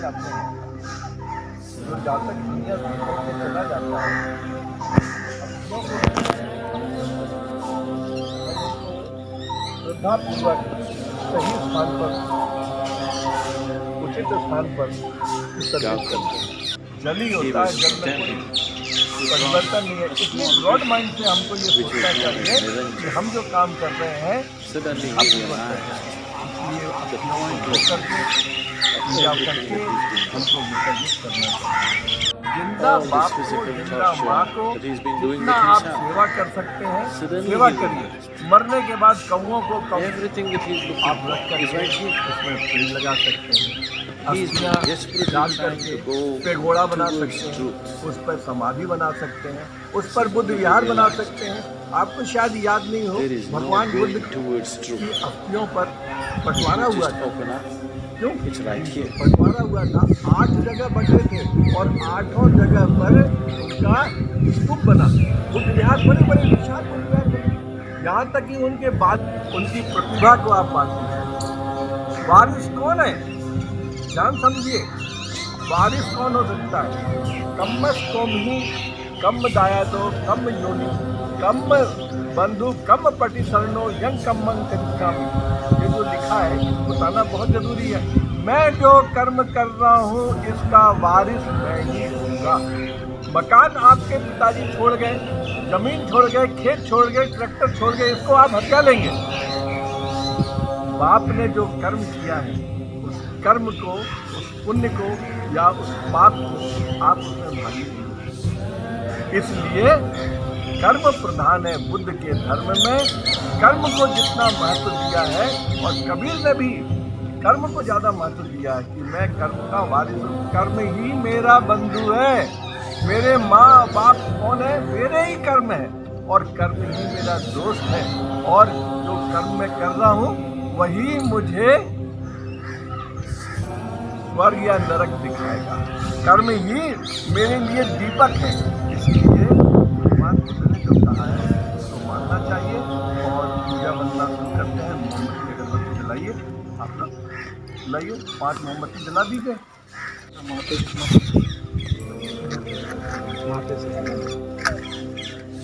जाते हैं, जो जहाँ तक दुनिया से चला जाता है, श्रद्धापूर्वक सही स्थान पर, उचित स्थान पर विसर्जित करते हैं। जल ही होता है, जल में कोई परिवर्तन नहीं है। इसलिए ब्रॉड माइंड से हमको ये सोचना चाहिए कि हम जो काम कर रहे हैं इसलिए हमको विसर्जित करना चाहिए। जिंदा बाप को, जिंदा माँ को जितना आप सेवा कर सकते हैं सेवा करिए। मरने के बाद कौओं को आप रख कर उसमें पेड़ लगा सकते हैं, डाल करके पे घोड़ा बना सकते हैं, उस पर समाधि बना सकते हैं, उस पर बुद्ध विहार बना सकते हैं। आपको शायद याद नहीं हो, भगवान बुद्ध की अस्थियों पर बंटवारा हुआ था। क्यों बंटवारा हुआ था? 8 जगह बटे थे और 8 जगह पर उनका स्तूप बना। बुद्ध विहार बड़े बड़े विशाल बुद्ध विहार बने, यहाँ तक कि उनके बाद उनकी प्रतिभा को आप पाते हैं। वारिस कौन है? जान समझिए, वारिस कौन हो सकता है? कम्मस कौम ही कम दाया दो कम योनि कम बंधु कम पटी शरणो यंग कम्मंग करिष्यामि। ये जो लिखा है बताना बहुत जरूरी है। मैं जो कर्म कर रहा हूँ इसका वारिस मैं ही हूँगा। मकान आपके पिताजी छोड़ गए, जमीन छोड़ गए, खेत छोड़ गए, ट्रैक्टर छोड़ गए, इसको आप हत्या लेंगे। बाप ने जो कर्म किया है उस कर्म को, उस पुण्य को या उस पाप को आप उसमें भागी नहीं। इसलिए कर्म प्रधान है बुद्ध के धर्म में। कर्म को जितना महत्व दिया है, और कबीर ने भी कर्म को ज़्यादा महत्व दिया है कि मैं कर्म का वारिस हूँ। कर्म ही मेरा बंधु है। मेरे माँ बाप कौन है? मेरे ही कर्म है, और कर्म ही मेरा दोस्त है। और जो कर्म मैं कर रहा हूँ वही मुझे स्वर्ग या नरक दिखाएगा। कर्म ही मेरे लिए दीपक है। इसलिए भगवान बुद्ध ने जो कहा है उसको मानना चाहिए। और पूजा बनना शुरू करते हैं। मोमबत्ती अगरबत्ती जलाइए, आप लोग जलाइए, 5 मोमबत्ती जला दीजिए।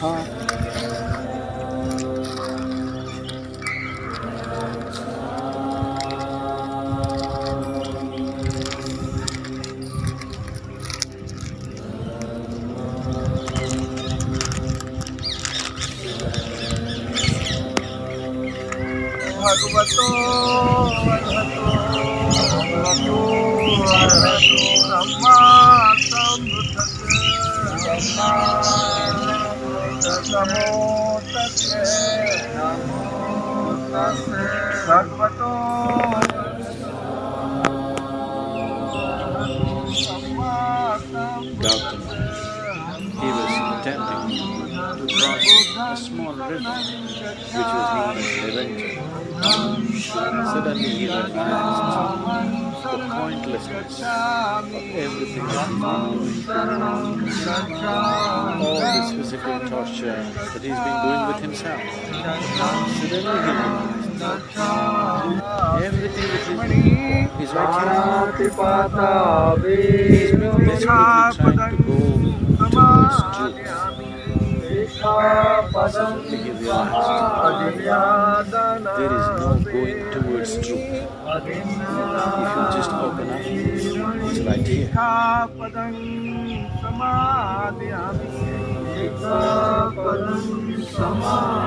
हाँ, भगवतो अर्हतो सम्मा सम्बुद्धस्से नमो तस्से भगवतो सम्मा Gautama, he was attempting to cross a small river which was known as Niranjana. Suddenly he realized the pointlessness of everything that he's been doing, all this physical torture that he's been doing with himself. Suddenly he realized everything that he's been doing is right here. He's been desperately trying to go towards truth. He realized there is no going towards truth. If you just open up, it's right here. Sikkhapadam samadhiyami. Sikkhapadam samadhiyami.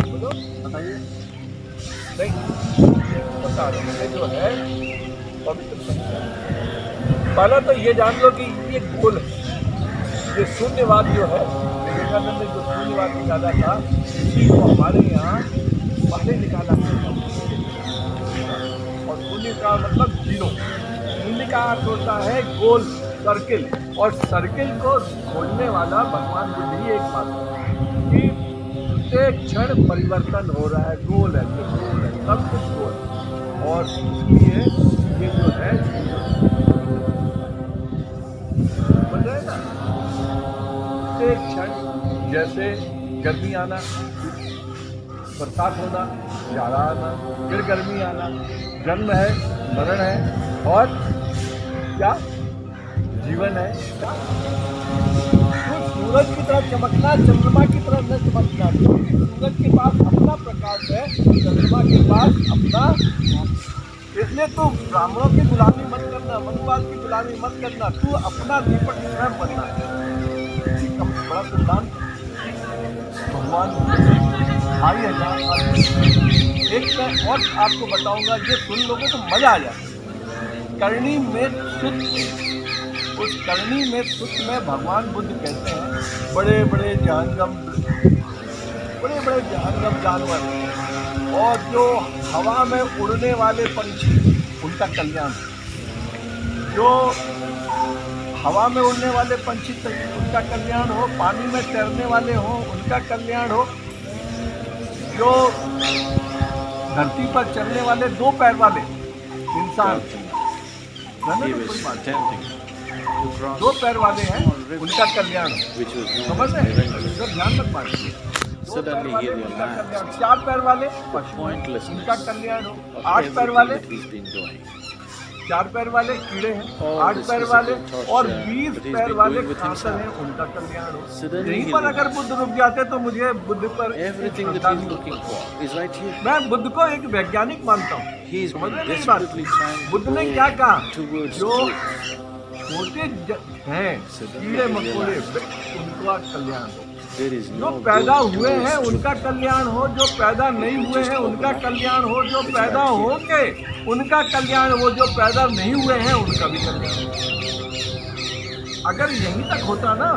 बोलो, बताइए। नहीं, बता रहे हैं जो है पवित्र संख्या। पहला तो ये जान लो कि ये गोल है। ये शून्यवाद जो है, विवेकानंद ने जो शून्यवाद निकाला था, इसी को हमारे यहाँ पहले निकाला था। और शून्य का मतलब जीरो। शून्य का अर्थ होता है गोल, सर्किल, और सर्किल को खोजने वाला भगवान बुद्ध ही एकमात्र है। कि प्रत्येक क्षण परिवर्तन हो रहा है, गोल है, सब कुछ गोल है। और इसलिए ये जो है समझ रहे ना, प्रत्येक क्षण जैसे गर्मी आना, बरसात होना, जाड़ा आना, फिर गर्मी आना, जन्म है, मरण है और क्या जीवन है। क्या सूरज की तरह चमकना, चंद्रमा की तरह न चमकना। सूरज के पास अपना प्रकाश है, चंद्रमा के पास अपना। इसलिए तू ब्राह्मणों की गुलामी मत करना, मनुवाद की गुलामी मत करना, तू अपना दीपक स्वयं बनना। बड़ा सिद्धांत भगवान भाई है। एक मैं और आपको बताऊंगा, ये सुन लोगों को मजा आ जाए। करणी में सुत, उस करणी में सुत में भगवान बुद्ध कहते हैं बड़े बड़े जहंगम जानवर और जो हवा में उड़ने वाले पंछी, उनका कल्याण। जो हवा में उड़ने वाले पंछी, उनका कल्याण हो। पानी में तैरने वाले हो, उनका कल्याण हो। जो धरती पर चलने वाले दो पैर वाले इंसान, दो पैर वाले हैं, उनका कल्याण हो। समझ रहे हैं? ध्यान रख पाएंगे। चार पैर वाले उनका कल्याण हो। 8 पैर वाले, 4 पैर वाले कीड़े हैं, 8 पैर वाले और 20 पैर वाले खांसर हैं, उनका कल्याण हो। यहीं पर अगर बुद्ध रुक जाते तो मुझे बुद्ध पर मैं बुद्ध को एक वैज्ञानिक मानता हूँ। बुद्ध ने क्या कहा, जो छोटे हैं कीड़े मकोड़े, उनका कल्याण हो। जो पैदा हुए हैं उनका कल्याण हो, जो पैदा नहीं हुए हैं उनका कल्याण हो, जो पैदा होंगे उनका कल्याण हो, जो पैदा नहीं हुए हैं उनका भी कल्याण हो। अगर यहीं तक होता ना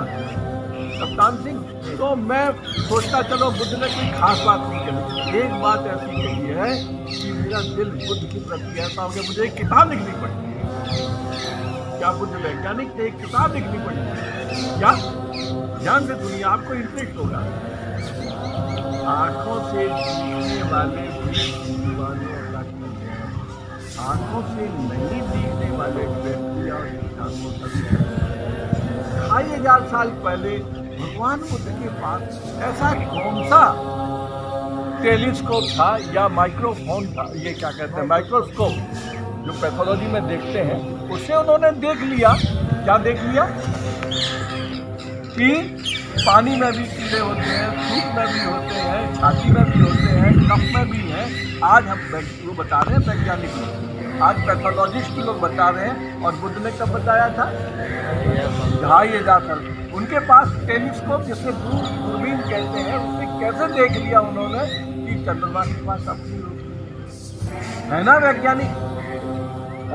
कप्तान सिंह, तो मैं सोचता चलो बुद्ध ने कोई खास बात नहीं कही। एक बात ऐसी कही है कि मेरा दिल बुद्ध के प्रति ऐसा हो गया, मुझे एक किताब लिखनी पड़ी। क्या बुद्ध वैज्ञानिक थे? एक किताब लिखनी पड़ी। क्या ध्यान से सुनिए, आपको इंटरेस्ट होगा। आंखों से दिखने वाले आंखों से नहीं दिखने वाले व्यक्ति और ढाई हजार साल पहले भगवान बुद्ध के पास ऐसा कौन सा टेलीस्कोप था या माइक्रोफोन था, ये क्या कहते हैं, माइक्रोस्कोप, जो पैथोलॉजी में देखते हैं, उससे उन्होंने देख लिया। क्या देख लिया कि पानी में भी कीड़े होते हैं, सूप में भी होते हैं, छाती में भी होते हैं, कफ में भी हैं। आज हम वो बता रहे हैं वैज्ञानिक लोग, आज पैथोलॉजिस्ट लोग बता रहे हैं। और बुद्ध ने कब बताया था? 2500 साल। उनके पास टेलीस्कोप, जिसे दूरबीन कहते हैं, उससे कैसे देख लिया उन्होंने कि चंद्रमा के पास अपनी रोशनी है ना वैज्ञानिक।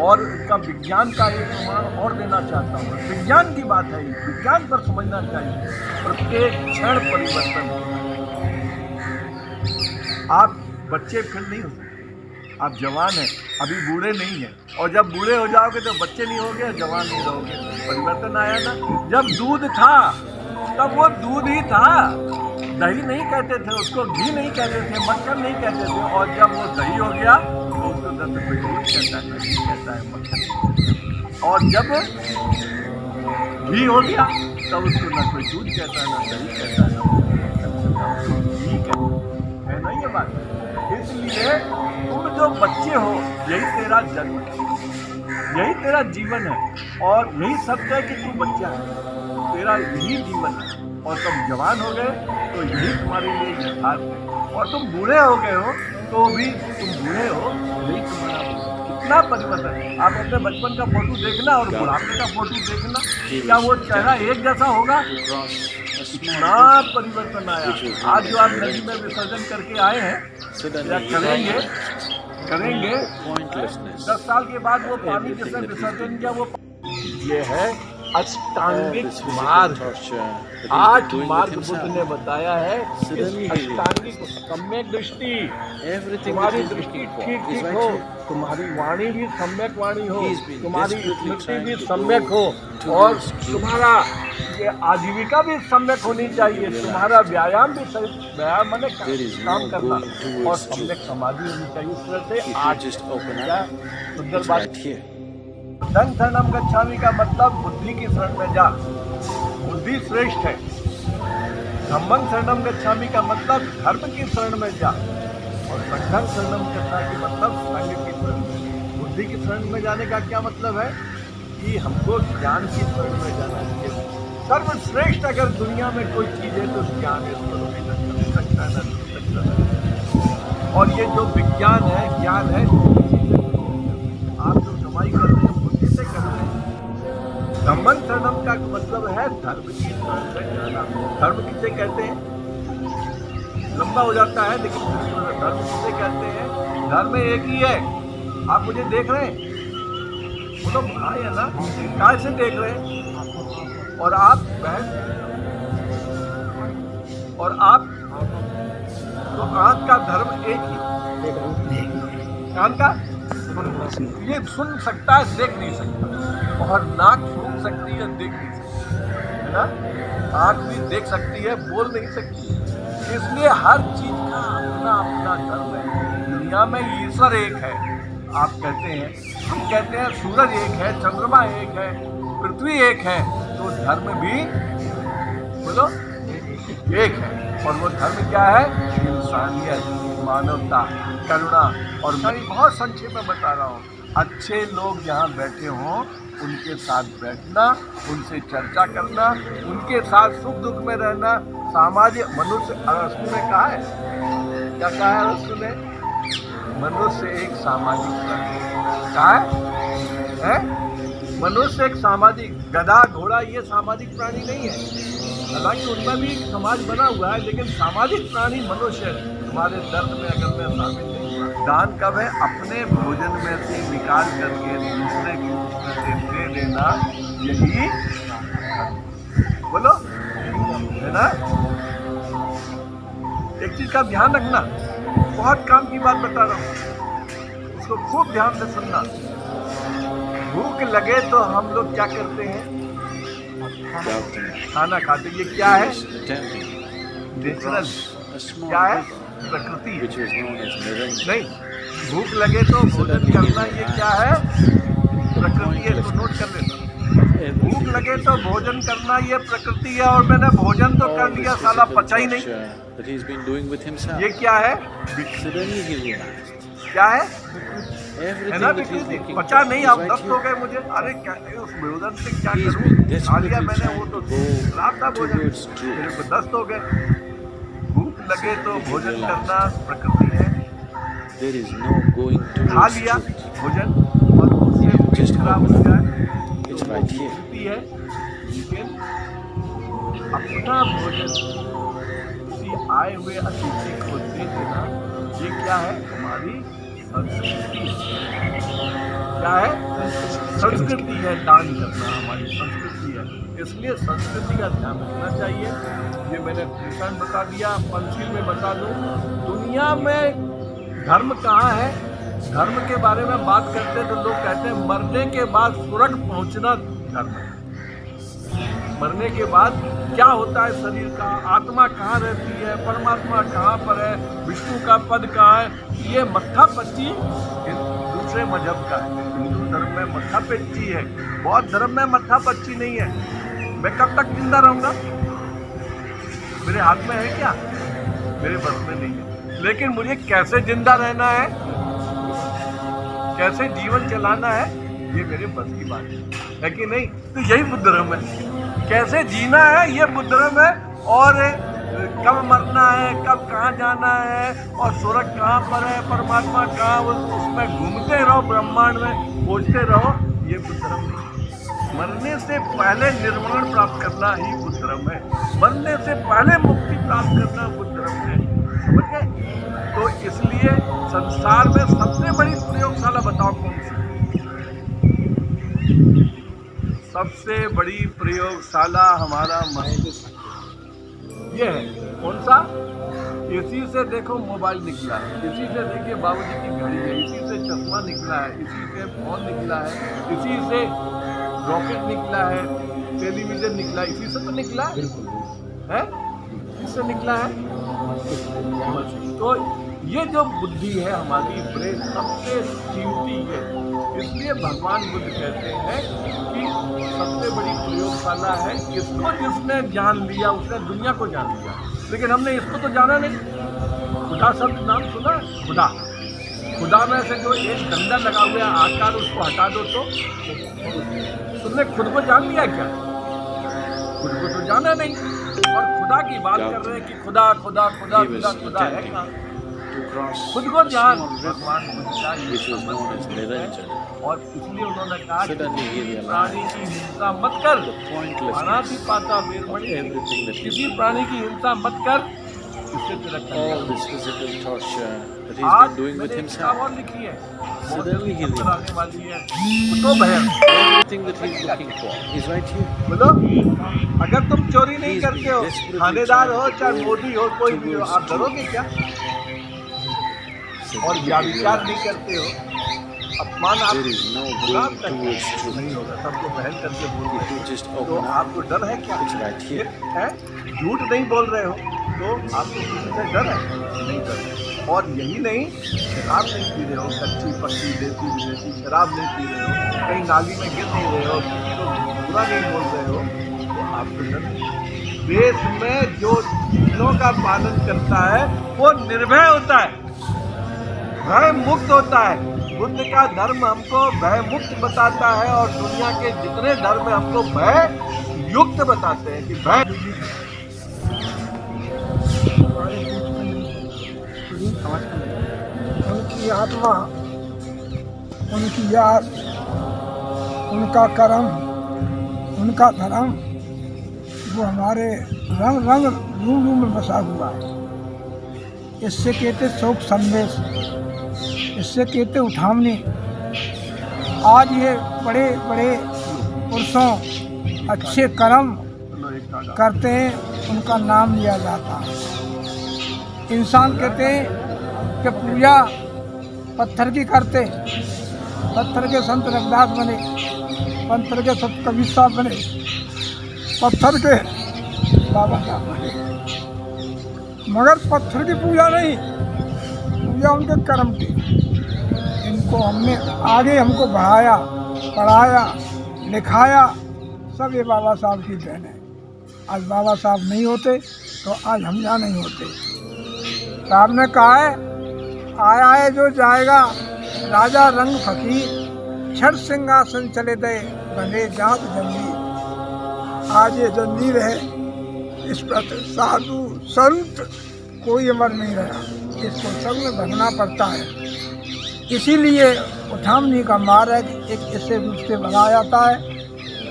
और इसका विज्ञान का एक प्रमाण और देना चाहता हूँ। विज्ञान की बात है, विज्ञान पर समझना चाहिए। प्रत्येक क्षण परिवर्तन हो। आप बच्चे फिर नहीं हो सकते, आप जवान हैं, अभी बूढ़े नहीं हैं। और जब बूढ़े हो जाओगे तो बच्चे नहीं होगे, जवान नहीं रहोगे। परिवर्तन आया ना। जब दूध था तब वो दूध ही था, दही नहीं कहते थे उसको, घी नहीं कहते थे, मक्खन नहीं कहते थे। और जब वो दही हो गया तो उसको दर्द कोई दूध कहता है, घी कहता है, मक्खन। और जब घी हो गया तब उसको ना कोई दूध कहता है, ना दही कहता है, ना घी कहता है ना ये बात। इसलिए तुम जो बच्चे हो, यही तेरा जन्म है, यही तेरा जीवन है। और यही सत्य है कि तू बच्चा है, तेरा यही जीवन है। और तुम जवान हो गए तो यही तुम्हारे लिए यथार्थ है। और तुम बूढ़े हो गए हो तो भी तुम बूढ़े हो, यही तुम्हारा कितना परिवर्तन है। आप अपने बचपन का फोटो देखना और बुढ़ापे का फोटो देखना, क्या वो चेहरा एक जैसा होगा? कितना परिवर्तन आया। आज जो आप नदी में विसर्जन करके आए हैं या करेंगे 10 साल के बाद वो पानी जिसने विसर्जन किया, वो ये है अष्टांगिक this physical मार्ग, torture that he's 8 been doing मार्ग with बुद्ध ने himself. बताया है। इस Suddenly he अष्टांगिक realized सम्यक दृष्टि, everything that तुम्हारी he's दृष्टि looking for ठीक is ठीक right हो, here. तुम्हारी वाणी भी सम्यक वाणी हो, He's been तुम्हारी desperately स्मृति trying भी to सम्यक go हो, towards और truth. तुम्हारा ये आजीविका भी सम्यक होनी चाहिए, तुम्हारा व्यायाम भी सही, व्यायाम माने There is काम no करना, going और towards सम्यक truth. समाधि होनी चाहिए। इस तरह से If you 8 just open क्या up, सुंदर it's बात। right here. धन शरणम गच्छामि का मतलब बुद्धि की शरण में जा, बुद्धि श्रेष्ठ है। धम्मं शरणम गच्छामि का मतलब धर्म की शरण में जा, और संघं शरणम गच्छामि का मतलब संघ की शरण में। बुद्धि की शरण में जाने का क्या मतलब है कि हमको ज्ञान की शरण में जाना चाहिए। सर्वश्रेष्ठ अगर दुनिया में कोई चीज है तो ज्ञान है, इसको नहीं कर सकता है, न कर सकता है। और ये जो विज्ञान है, ज्ञान है, आप जो कमाई करते हैं बुद्धि से करते हैं। धम्मं शरणम का मतलब है धर्म की शरण में जाना। धर्म किसे कहते हैं? लंबा हो जाता है, लेकिन धर्म किसे कहते हैं? धर्म एक ही है। आप मुझे देख रहे हैं, वो लोग भाई है ना, काय से देख रहे हैं? और आप बहन, और आप तो आंख का धर्म एक ही, कान का ये सुन सकता है, देख नहीं सकता, और नाक सूंघ सकती है, देख नहीं सकती, है ना? आंख भी देख सकती है, बोल नहीं सकती। इसलिए हर चीज का अपना अपना धर्म है। दुनिया में ईश्वर एक है, आप कहते हैं, हम कहते हैं सूरज एक है, चंद्रमा एक है, पृथ्वी एक है, तो धर्म भी बोलो एक है। और वो धर्म क्या है? इंसानियत, मानवता, करुणा। और मैं बहुत संक्षेप में बता रहा हूँ, अच्छे लोग जहाँ बैठे हों उनके साथ बैठना, उनसे चर्चा करना, उनके साथ सुख दुख में रहना, सामाजिक मनुष्य। अरस्तु ने कहा है, क्या कहा है अरस्तु ने? मनुष्य एक सामाजिक प्राणी कहा है? मनुष्य एक सामाजिक, गधा घोड़ा ये सामाजिक प्राणी नहीं है। हालांकि उनमें भी एक समाज बना हुआ है, लेकिन सामाजिक प्राणी मनुष्य है। तुम्हारे दर्द में अगर मैं शामिल नहीं हुआ, दान कब है? अपने भोजन में से निकाल करके दूसरे को उसमें से दे देना, यही बोलो है ना। एक चीज का ध्यान रखना, बहुत काम की बात बता रहा हूँ, उसको खूब ध्यान से सुनना। भूख लगे तो हम लोग क्या करते हैं? खाना खाते। ये क्या है? नेचुरल, क्या है? प्रकृति। नहीं, भूख लगे तो भोजन करना, ये क्या है? प्रकृति है, इसको नोट कर लेना। भूख लगे तो भोजन करना, ये प्रकृति है। और मैंने भोजन तो कर लिया, साला पचा ही नहीं। ये क्या है? क्या है? है ना विकृति, पचा नहीं। आप दस्त हो गए मुझे, अरे क्या उस भोजन से क्या करूं? खा लिया मैंने, वो तो खराब था भोजन, मेरे को दस्त हो गए। भूख लगे तो भोजन करना प्रकृति है। खा लिया भोजन और उससे पेट खराब हो गया, तो प्रकृति है। लेकिन अपना भोजन किसी आए हुए अतिथि को दे देना, ये क्या है? हमारी संस्कृति। क्या है? संस्कृति है, दान करना हमारी संस्कृति है। इसलिए संस्कृति का ध्यान रखना चाहिए। ये मैंने ट्यूशन बता दिया, पंचशील में बता दूं। दुनिया में धर्म कहाँ है? धर्म के बारे में बात करते हैं तो लोग कहते हैं मरने के बाद स्वर्ग पहुंचना धर्म है। मरने के बाद क्या होता है शरीर का? आत्मा कहाँ रहती है? परमात्मा कहाँ पर है? विष्णु का पद कहाँ है? ये मत्था पच्ची दूसरे मजहब का है। हिंदू धर्म में मत्था पच्ची है, बौद्ध धर्म में मत्था पच्ची नहीं है। मैं कब तक जिंदा रहूंगा? मेरे हाथ में है क्या? मेरे बस में नहीं है। लेकिन मुझे कैसे जिंदा रहना है, कैसे जीवन चलाना है, ये मेरे बस की बात है कि नहीं? तो यही बुद्ध धर्म है। कैसे जीना है ये बुद्ध धर्म है। और कब मरना है, कब कहाँ जाना है, और स्वर्ग कहाँ पर है, परमात्मा कहाँ, उसमें घूमते रहो, ब्रह्मांड में खोजते रहो, ये बुद्ध धर्म नहीं। मरने से पहले निर्वाण प्राप्त करना ही बुद्ध धर्म है। मरने से पहले मुक्ति प्राप्त करना बुद्ध धर्म है। समझ गए? तो इसलिए संसार में सबसे बड़ी प्रयोगशाला बताओ कौन सी? सबसे सबसे बड़ी प्रयोगशाला हमारा मस्तिष्क ये है। कौन सा? इसी से देखो मोबाइल निकला है, इसी से देखिए बाबूजी की घड़ी है, इसी से चश्मा निकला है, इसी से फोन निकला है, इसी से रॉकेट निकला है, टेलीविजन निकला, इसी से तो निकला है, इससे निकला है। तो ये जो बुद्धि है हमारी ब्रेन सबसे कीमती है, इसलिए भगवान बुद्ध कहते हैं कि सबसे बड़ी प्रयोगशाला है। इसको जिसने जान लिया उसने दुनिया को जान लिया, लेकिन हमने इसको तो जाना नहीं। खुदा शब्द नाम सुना? खुदा, खुदा में से जो एक डंडा लगा हुआ है आकार, उसको हटा दो तो तुमने खुद को जान लिया क्या? खुद को तो जाना नहीं, और खुदा की बात कर रहे हैं कि खुदा खुदा खुदा खुदा खुदा है कहाँ? खुद को जान भगवान और इसलिए उन्होंने कहा कि प्राणी की हिंसा मत कर, अनादि पाता वीरमणि, किसी प्राणी की हिंसा मत कर, इससे तेरा आज और लिखी है आने वाली है तो बोलो, अगर तुम चोरी नहीं करते हो, थानेदार हो चाहे मोदी हो, कोई भी हो, आप डरोगे क्या? और व्याभिचार नहीं करते हो, अपमान आप नहीं होगा, सबको पहल करके बोल रहे हो, तो आपको डर है क्या? है झूठ नहीं बोल रहे हो तो आपको किसी से डर है? नहीं डर। और यही नहीं, शराब नहीं पी रहे हो, कच्ची पक्की देसी विदेशी शराब नहीं पी रहे हो, कहीं नाली में गिर नहीं रहे हो, किसी को बुरा नहीं बोल रहे हो, तो आपको डर नहीं। देश में जो चीज़ों का पालन करता है वो निर्भय होता है, भय मुक्त होता है। बुद्ध का धर्म हमको भय मुक्त बताता है, और दुनिया के जितने धर्म हमको भय युक्त बताते हैं कि भय उनकी आत्मा, उनकी याद, उनका कर्म, उनका धर्म वो हमारे रंग रंग रूप रूप में बसा हुआ है। इससे कहते शोक संदेश, इससे कहते उठावनी। आज ये बड़े बड़े पुरुषों अच्छे कर्म करते हैं, उनका नाम लिया जाता है। इंसान कहते हैं कि पूजा पत्थर की करते, पत्थर के संत रविदास बने, पत्थर के संत कबीर साहब बने, पत्थर के बाबा साहब बने, मगर पत्थर की पूजा नहीं, पूजा उनके कर्म की। इनको हमने आगे हमको बढ़ाया, पढ़ाया, लिखाया, सब ये बाबा साहब की देन है। आज बाबा साहब नहीं होते तो आज हम यहाँ नहीं होते। साहब ने कहा है, आया है जो जाएगा, राजा रंग फकीर, छठ सिंहासन चले दे, बने जात जंजीर। आज ये जंजीर है, इस पर साधु संत कोई अमर नहीं रहा, इसको सब में भगना पड़ता है। इसीलिए उठावनी का मार्ग एक ऐसे रूप से बनाया जाता है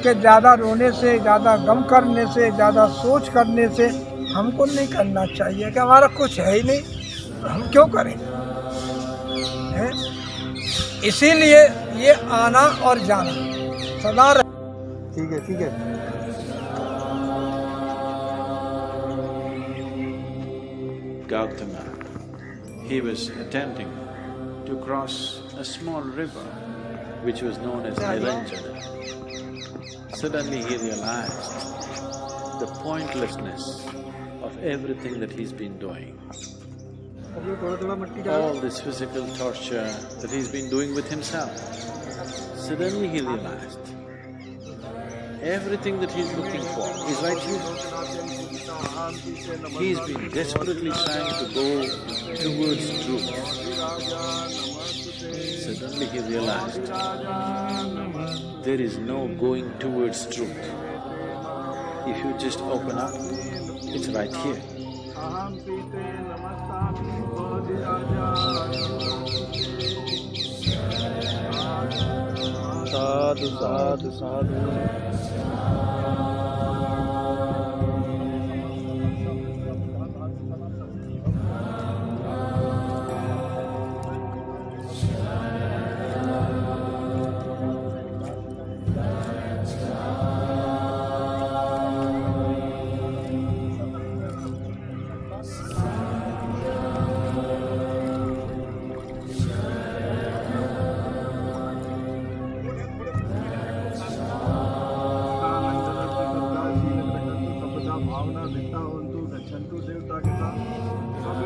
कि ज़्यादा रोने से, ज़्यादा गम करने से, ज़्यादा सोच करने से हमको नहीं करना चाहिए कि हमारा कुछ है ही नहीं, तो हम क्यों करें? है इसीलिए ये आना और जाना सदा ठीक है, ठीक है। Gautama, he was attempting to cross a small river which was known as Niranjana. Suddenly he realized the pointlessness of everything that he's been doing. All this physical torture that he's been doing with himself. Suddenly he realized everything that he's looking for is right here. He's been desperately trying to go towards truth. Suddenly he realized there is no going towards truth. If you just open up, it's right here. साधु साधु साधु।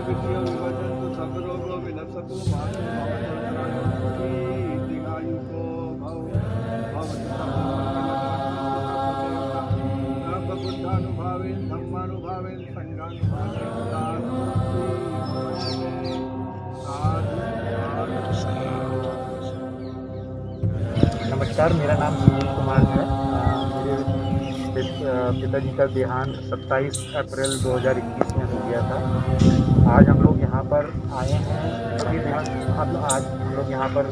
सर्वविद्यो विवर्जन्तु सर्वरोगो विनश्यतु मातु भवतु दीर्घायुको भव भवतु बुद्धानुभावेन धम्मानुभावेन संघानुभावेन नमस्कार, मेरा नाम सुनील कुमार है। मेरे पिताजी का देहांत 27 अप्रैल 2021 में हो गया था। आज हम लोग यहाँ पर आए हैं आज हम लोग यहाँ पर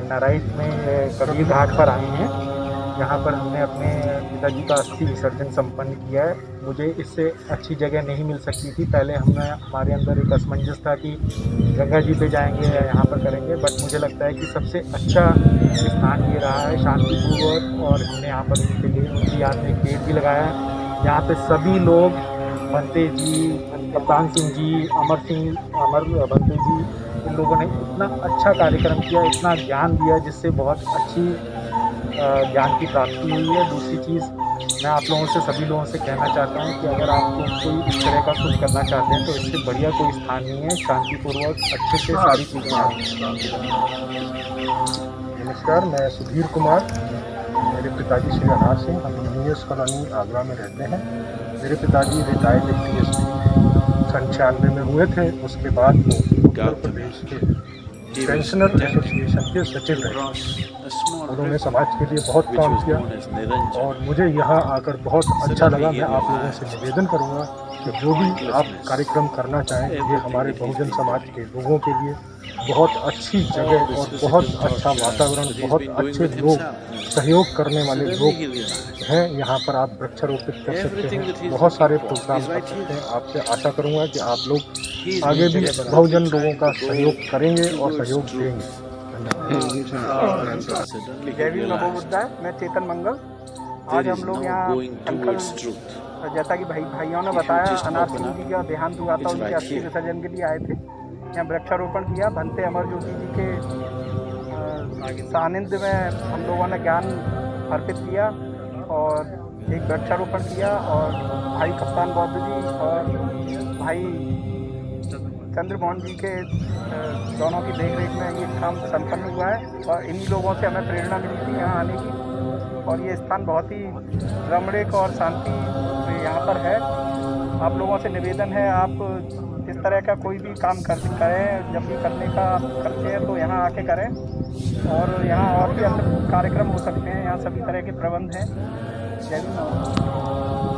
नारायण में कबीर घाट पर आए हैं। यहाँ पर हमने अपने पिताजी का अस्थि विसर्जन संपन्न किया है। मुझे इससे अच्छी जगह नहीं मिल सकती थी। पहले हमारे अंदर एक असमंजस था कि गंगा जी पे जाएंगे या यहाँ पर करेंगे, बट मुझे लगता है कि सबसे अच्छा स्थान ये रहा है, शांतिपूर्वक। और हमने यहाँ पर उनके लिए उनकी याद में एक पेड़ भी लगाया है। यहाँ पे सभी लोग, बंते जी, कप्तान सिंह जी, अमर बंते जी, इन लोगों ने इतना अच्छा कार्यक्रम किया, इतना ज्ञान दिया, जिससे बहुत अच्छी ज्ञान की प्राप्ति हुई है। दूसरी चीज़, मैं आप लोगों से, सभी लोगों से कहना चाहता हूँ कि अगर आपको कोई इस तरह का कुछ करना चाहते हैं तो इससे बढ़िया कोई स्थान नहीं है। शांतिपूर्वक अच्छे से सारी चीज़ें हैं। नमस्कार, मैं सुधीर कुमार। मेरे पिताजी श्री अनार सिंह, हम यूनियस कॉलोनी आगरा में रहते हैं। मेरे पिताजी रिटायर्ड DSP 96 में हुए थे। उसके बाद वो उत्तर प्रदेश के पेंशनर एसोसिएशन के सचिव रहे। उन्होंने समाज के लिए बहुत काम किया और मुझे यहाँ आकर बहुत अच्छा लगा। मैं आप लोगों से निवेदन करूँगा कि जो भी आप कार्यक्रम करना चाहें, ये हमारे बहुजन समाज के लोगों के लिए बहुत अच्छी जगह और बहुत अच्छा वातावरण, बहुत अच्छे लोग, सहयोग करने वाले लोग हैं। यहाँ पर आप वृक्षारोपित कर सकते हैं, बहुत सारे प्रोग्राम कर सकते हैं। आपसे आशा करूँगा कि आप लोग आगे भी बहुजन लोगों का सहयोग करेंगे और सहयोग देंगे। जय भीम, नमो बुद्धाय। मैं चेतन मंगल। आज हम लोग यहाँ जैसा कि भाइयों ने बताया, अनार सिंह जी का देहांत हुआ था, उनके अस्थि विसर्जन के लिए आए थे। यहाँ वृक्षारोपण किया। भंते अमर ज्योति जी के सानिध्य में हम लोगों ने ज्ञान अर्पित किया और एक वृक्षारोपण किया। और भाई कप्तान बौद्ध जी और भाई चंद्रमोहन जी के दोनों की देखरेख में ये काम संपन्न हुआ है। और इन्हीं लोगों से हमें प्रेरणा मिली थी यहाँ आने की। और ये स्थान बहुत ही रमणीक और शांति यहाँ पर है। आप लोगों से निवेदन है, आप इस तरह का कोई भी काम करें, जब भी करने का करते हैं तो यहाँ आके करें। और यहाँ और भी अन्य कार्यक्रम हो सकते हैं, यहाँ सभी तरह के प्रबंध हैं। जय हिंद।